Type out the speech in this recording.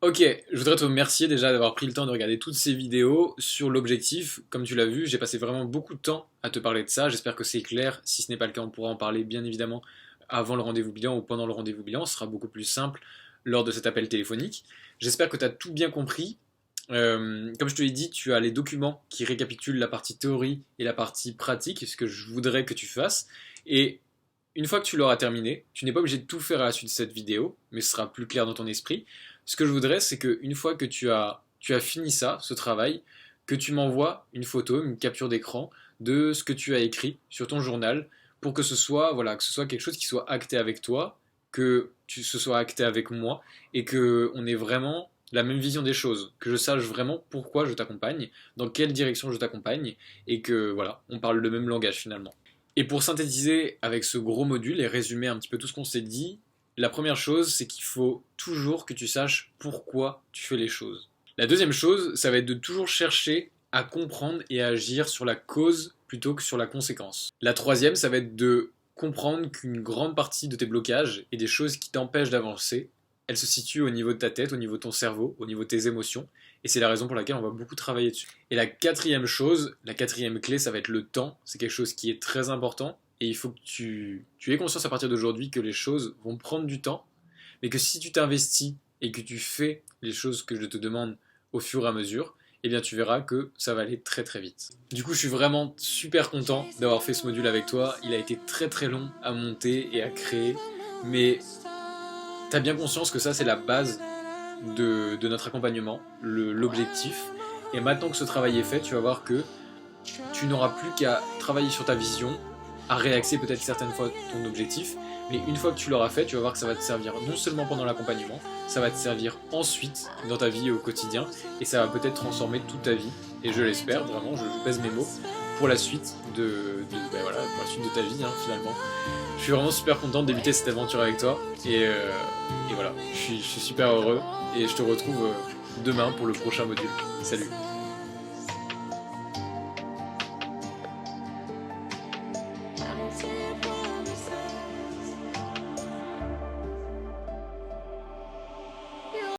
Ok, je voudrais te remercier déjà d'avoir pris le temps de regarder toutes ces vidéos sur l'objectif. Comme tu l'as vu, j'ai passé vraiment beaucoup de temps à te parler de ça. J'espère que c'est clair. Si ce n'est pas le cas, on pourra en parler bien évidemment avant le rendez-vous bilan ou pendant le rendez-vous bilan. Ce sera beaucoup plus simple lors de cet appel téléphonique. J'espère que tu as tout bien compris. Comme je te l'ai dit, tu as les documents qui récapitulent la partie théorie et la partie pratique, ce que je voudrais que tu fasses. Et une fois que tu l'auras terminé, tu n'es pas obligé de tout faire à la suite de cette vidéo, mais ce sera plus clair dans ton esprit. Ce que je voudrais, c'est qu'une fois que tu as fini ça, ce travail, que tu m'envoies une photo, une capture d'écran de ce que tu as écrit sur ton journal pour que ce soit, voilà, que ce soit quelque chose qui soit acté avec toi, que ce soit acté avec moi et que on ait vraiment la même vision des choses, que je sache vraiment pourquoi je t'accompagne, dans quelle direction je t'accompagne et que voilà, on parle le même langage finalement. Et pour synthétiser avec ce gros module et résumer un petit peu tout ce qu'on s'est dit, la première chose, c'est qu'il faut toujours que tu saches pourquoi tu fais les choses. La deuxième chose, ça va être de toujours chercher à comprendre et à agir sur la cause plutôt que sur la conséquence. La troisième, ça va être de comprendre qu'une grande partie de tes blocages et des choses qui t'empêchent d'avancer, elles se situent au niveau de ta tête, au niveau de ton cerveau, au niveau de tes émotions, et c'est la raison pour laquelle on va beaucoup travailler dessus. Et la quatrième chose, la quatrième clé, ça va être le temps. C'est quelque chose qui est très important. Et il faut que tu aies conscience à partir d'aujourd'hui que les choses vont prendre du temps. Mais que si tu t'investis et que tu fais les choses que je te demande au fur et à mesure, eh bien tu verras que ça va aller très très vite. Du coup, je suis vraiment super content d'avoir fait ce module avec toi. Il a été très très long à monter et à créer. Mais t'as bien conscience que ça, c'est la base de notre accompagnement, l'objectif. Et maintenant que ce travail est fait, tu vas voir que tu n'auras plus qu'à travailler sur ta vision, à réaxer peut-être certaines fois ton objectif, mais une fois que tu l'auras fait, tu vas voir que ça va te servir non seulement pendant l'accompagnement, ça va te servir ensuite dans ta vie au quotidien, et ça va peut-être transformer toute ta vie, et je l'espère, vraiment, je pèse mes mots, pour la suite ben voilà, pour la suite de ta vie, hein, finalement. Je suis vraiment super content de débuter cette aventure avec toi, et voilà, je suis super heureux, et je te retrouve demain pour le prochain module. Salut.